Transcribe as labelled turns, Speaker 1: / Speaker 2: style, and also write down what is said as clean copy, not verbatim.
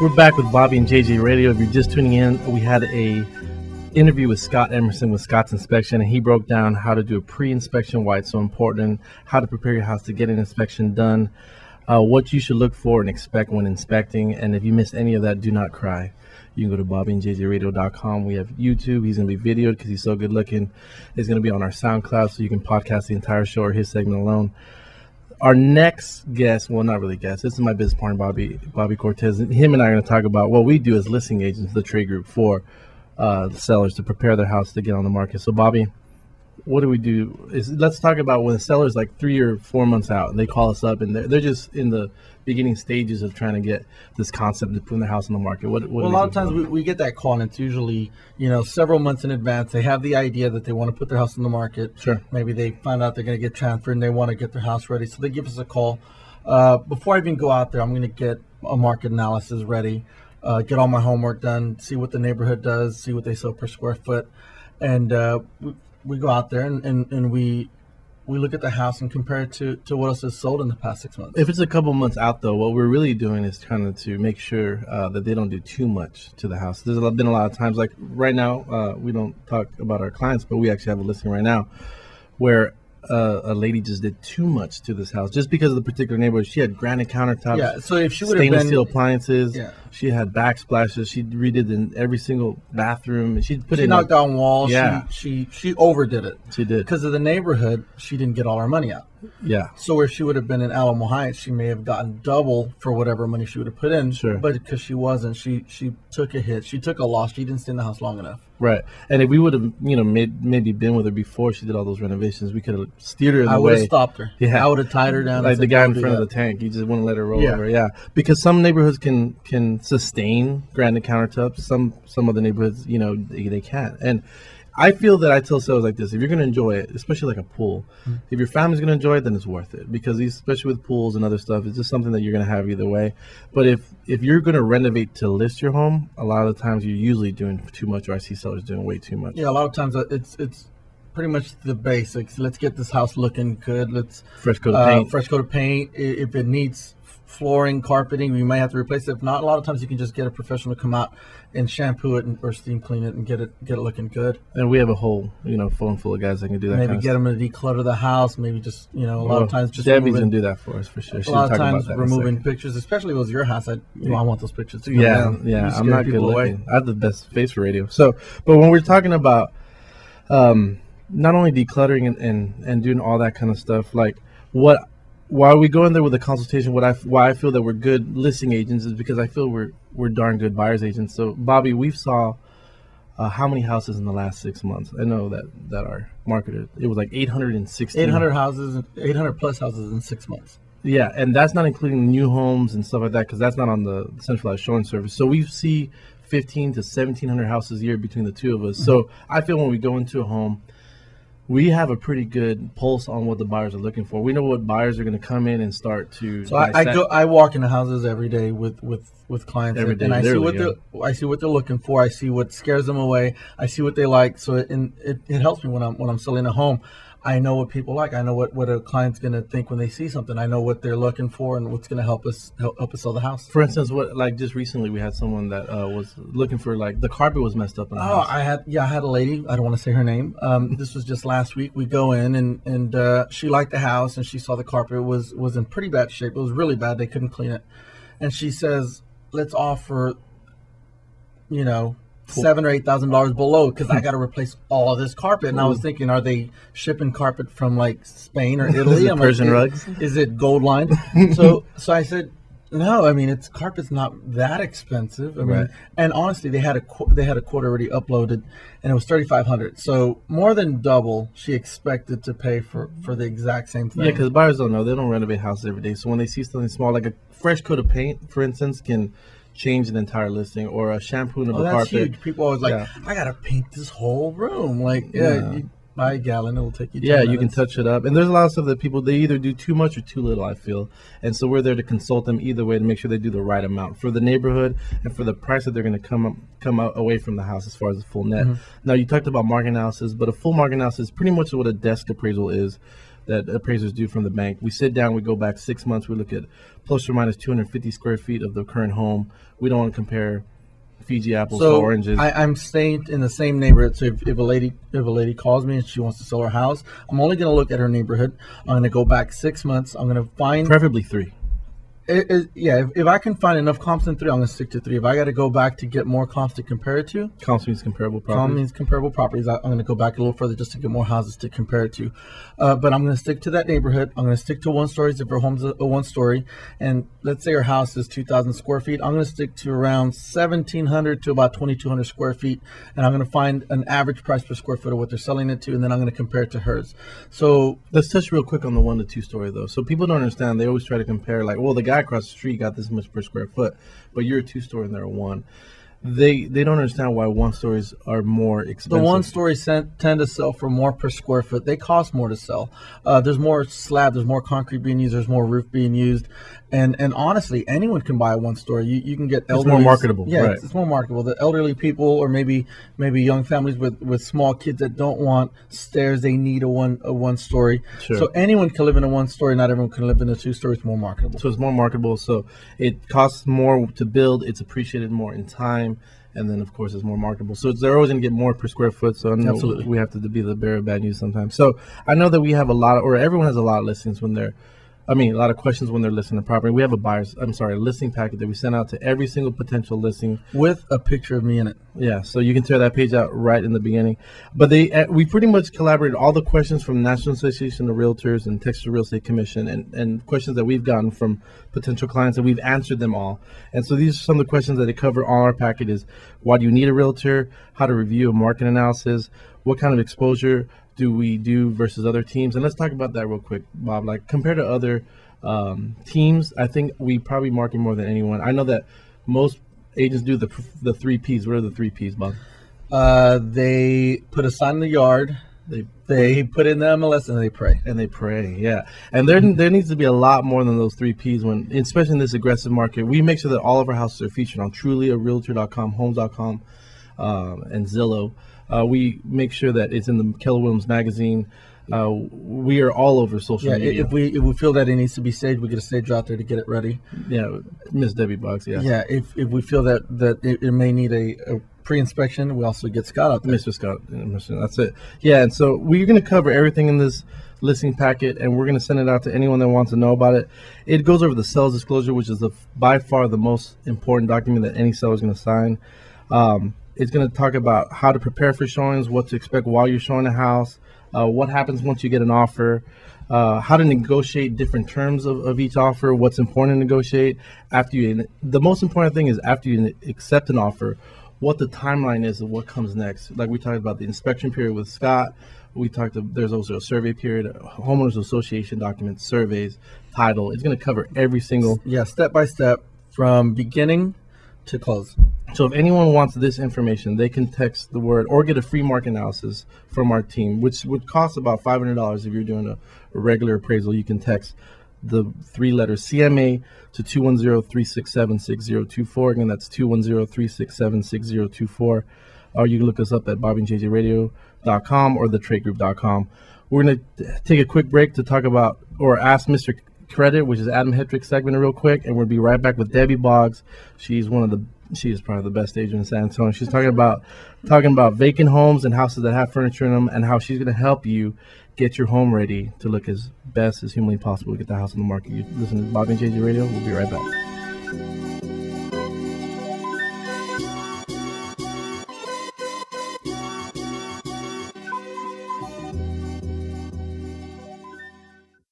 Speaker 1: We're back with Bobby and JJ Radio. If you're just tuning in, we had a interview with Scott Emerson with Scott's Inspection, and he broke down how to do a pre-inspection, why it's so important, how to prepare your house to get an inspection done, what you should look for and expect when inspecting. And if you missed any of that, do not cry. You can go to bobbyandjjradio.com. We have YouTube. He's going to be videoed because he's so good looking. It's going to be on our SoundCloud, so you can podcast the entire show or his segment alone. Our next guest, well, not really guest, this is my business partner, Bobby Cortez. Him and I are going to talk about what we do as listing agents, the trade group for sellers to prepare their house to get on the market. So, Bobby, what do we do? Let's talk about when a seller's like 3 or 4 months out and they call us up and they're just in the beginning stages of trying to get this concept to put their house on the market. Well,
Speaker 2: a lot of times we get that call, and it's usually several months in advance. They have the idea that they want to put their house on the market.
Speaker 1: Sure.
Speaker 2: Maybe they find out they're going to get transferred and they want to get their house ready, so they give us a call. Before I even go out there, I'm going to get a market analysis ready, get all my homework done, see what the neighborhood does, see what they sell per square foot, and we go out there and we look at the house and compare it to what else is sold in the past 6 months.
Speaker 1: If it's a couple months out, though, what we're really doing is kind of to make sure that they don't do too much to the house. There's been a lot of times, like right now, we don't talk about our clients, but we actually have a listing right now where a lady just did too much to this house just because of the particular neighborhood. She had granite countertops.
Speaker 2: Yeah, so if she would have
Speaker 1: stainless steel appliances.
Speaker 2: Yeah.
Speaker 1: She had backsplashes. She redid in every single bathroom. She
Speaker 2: knocked down walls.
Speaker 1: Yeah.
Speaker 2: She overdid it.
Speaker 1: She did.
Speaker 2: Because of the neighborhood, she didn't get all her money out.
Speaker 1: Yeah.
Speaker 2: So if she would have been in Alamo Heights, she may have gotten double for whatever money she would have put in.
Speaker 1: Sure.
Speaker 2: But because she wasn't, she took a hit. She took a loss. She didn't stay in the house long enough.
Speaker 1: Right. And if we would have, maybe been with her before she did all those renovations, we could have steered her in the way.
Speaker 2: I would have stopped her.
Speaker 1: Yeah.
Speaker 2: I would have tied her down.
Speaker 1: Like the guy in front of the tank. You just wouldn't let her roll over. Yeah. Because some neighborhoods can sustain granite countertops. Some other neighborhoods, they can't. And I feel that I tell sellers like this: if you're going to enjoy it, especially like a pool, if your family's going to enjoy it, then it's worth it. Because especially with pools and other stuff, it's just something that you're going to have either way. But if you're going to renovate to list your home, a lot of the times you're usually doing too much, or I see sellers doing way too much.
Speaker 2: Yeah, a lot of times it's pretty much the basics. Let's get this house looking good. Let's
Speaker 1: fresh coat of paint.
Speaker 2: Fresh coat of paint. If it needs flooring, carpeting, we may have to replace it. If not, a lot of times you can just get a professional to come out and shampoo it or steam clean it and get it looking good.
Speaker 1: And we have a whole phone full of guys that can do that.
Speaker 2: Maybe get them to declutter the house. Maybe just a lot of times just
Speaker 1: Debbie's gonna do that for us for sure.
Speaker 2: A lot of times removing pictures, especially if it was your house. I want those pictures too.
Speaker 1: Yeah. I'm not good looking. I have the best face for radio. So, but when we're talking about not only decluttering and doing all that kind of stuff, like while we go in there with a consultation, why I feel that we're good listing agents is because I feel we're darn good buyers agents. So, Bobby, we've saw how many houses in the last 6 months? I know that are marketed. It was like 860.
Speaker 2: 800 plus houses in 6 months.
Speaker 1: Yeah, and that's not including new homes and stuff like that, because that's not on the centralized showing service. So we see 15 to 1,700 houses a year between the two of us. Mm-hmm. So I feel when we go into a home, we have a pretty good pulse on what the buyers are looking for. We know what buyers are going to come in and start to.
Speaker 2: So I walk into houses every day with clients
Speaker 1: every day,
Speaker 2: and I see what they're looking for. I see what scares them away. I see what they like. So it helps me when I'm selling a home. I know what people like. I know what a client's going to think when they see something. I know what they're looking for and what's going to help us sell the house.
Speaker 1: For instance, just recently we had someone that was looking for, like, the carpet was messed up in the house.
Speaker 2: I had a lady. I don't want to say her name. This was just last week. We go in and she liked the house and she saw the carpet was in pretty bad shape. It was really bad. They couldn't clean it. And she says, let's offer, $7,000 or $8,000 below because I got to replace all of this carpet. And I was thinking, are they shipping carpet from like Spain or Italy?
Speaker 1: Persian rugs?
Speaker 2: Is it gold lined? So I said, no. I mean, carpet's not that expensive. I mean, and honestly, they had a quote already uploaded, and it was $3,500. So more than double she expected to pay for the exact same thing.
Speaker 1: Yeah, because buyers don't know. They don't renovate houses every day. So when they see something small, like a fresh coat of paint, for instance, can change an entire listing, or a shampooing of the
Speaker 2: that's
Speaker 1: carpet.
Speaker 2: Huge. People always like, I gotta paint this whole room. Like, you buy a gallon, it'll take you 10 minutes.
Speaker 1: You can touch it up. And there's a lot of stuff that they either do too much or too little, I feel. And so we're there to consult them either way to make sure they do the right amount for the neighborhood and for the price that they're going to come out away from the house as far as the full net. Mm-hmm. Now, you talked about market analysis, but a full market analysis is pretty much what a desk appraisal is. that appraisers do from the bank. We sit down, we go back 6 months, we look at plus or minus 250 square feet of the current home. We don't want to compare Fiji apples to oranges.
Speaker 2: I'm staying in the same neighborhood. So if a lady calls me and she wants to sell her house, I'm only going to look at her neighborhood. I'm going to go back 6 months. I'm going to find
Speaker 1: Preferably 3.
Speaker 2: If I can find enough comps in 3, I'm going to stick to 3. If I got to go back to get more comps to compare it to,
Speaker 1: Comps means comparable
Speaker 2: comp
Speaker 1: properties.
Speaker 2: means comparable properties. I'm going to go back a little further just to get more houses to compare it to. But I'm going to stick to that neighborhood. I'm going to stick to 1 stories if her home's a 1 story. And let's say her house is 2,000 square feet. I'm going to stick to around 1,700 to about 2,200 square feet. And I'm going to find an average price per square foot of what they're selling it to. And then I'm going to compare it to hers. So
Speaker 1: Let's touch real quick on the 1 to 2 story though. So people don't understand. They always try to compare, like, well, the guy across the street got this much per square foot, but you're a 2 story and they're a 1. They don't understand why 1 stories are more expensive.
Speaker 2: the 1 stories tend to sell for more per square foot. They cost more to sell. There's more slab, there's more concrete being used, there's more roof being used. And honestly, anyone can buy a 1 story. You can get elderly.
Speaker 1: more marketable,
Speaker 2: Yeah,
Speaker 1: right.
Speaker 2: it's more marketable. The elderly people, or maybe young families with small kids that don't want stairs, they need a one story.
Speaker 1: Sure.
Speaker 2: So anyone can live in a 1 story. Not everyone can live in a 2 story. It's more marketable.
Speaker 1: So it's more marketable. So it costs more to build. It's appreciated more in time. And then, of course, it's more marketable. So they're always going to get more per square foot. So I know
Speaker 2: Absolutely.
Speaker 1: we have to be the bearer of bad news sometimes. So I know that we have or everyone has a lot of listings a lot of questions when they're listing a property. We have a listing packet that we send out to every single potential listing.
Speaker 2: With a picture of me in it.
Speaker 1: Yeah, so you can tear that page out right in the beginning. But we pretty much collaborated all the questions from National Association of Realtors and Texas Real Estate Commission and questions that we've gotten from potential clients, and we've answered them all. And so these are some of the questions that they cover on our packet is: why do you need a realtor? How to review a market analysis? What kind of exposure do we do versus other teams? And let's talk about that real quick, Bob. Like, compared to other teams, I think we probably market more than anyone. I know that most agents do the 3 Ps. What are the 3 Ps, Bob?
Speaker 2: They put a sign in the yard. They put in the MLS and they pray.
Speaker 1: And they pray, yeah. And there needs to be a lot more than those 3 Ps especially in this aggressive market. We make sure that all of our houses are featured on Trulia.realtor.com, Homes.com, and Zillow. We make sure that it's in the Keller Williams magazine. We are all over social media.
Speaker 2: If we feel that it needs to be staged, we get a stager out there to get it ready.
Speaker 1: Yeah, Miss Debbie Boggs, yes.
Speaker 2: Yeah, if we feel that it may need a pre-inspection, we also get Scott out there.
Speaker 1: Mr. Scott, that's it. Yeah, and so we're going to cover everything in this listing packet, and we're going to send it out to anyone that wants to know about it. It goes over the sales disclosure, which is by far the most important document that any seller is going to sign. It's going to talk about how to prepare for showings, what to expect while you're showing a house, what happens once you get an offer, how to negotiate different terms of each offer, what's important to negotiate the most important thing is after you accept an offer, what the timeline is of what comes next. Like we talked about the inspection period with Scott. There's also a survey period, homeowners association documents, surveys, title. It's going to cover every single
Speaker 2: step by step from beginning to close.
Speaker 1: So if anyone wants this information, they can text the word or get a free market analysis from our team, which would cost about $500 if you're doing a regular appraisal. You can text the 3 letters CMA to 210-367-6024. Again, that's 210-367-6024. Or you can look us up at bobbyandjjradio.com or thetradegroup.com. We're going to take a quick break to talk about or ask Mr. Credit, which is Adam Hetrick's segment, real quick, and we'll be right back with Debbie Boggs. She is probably the best agent in San Antonio. She's talking about vacant homes and houses that have furniture in them, and how she's going to help you get your home ready to look as best as humanly possible to get the house on the market. You listen to Bobby and JJ Radio. We'll be right back.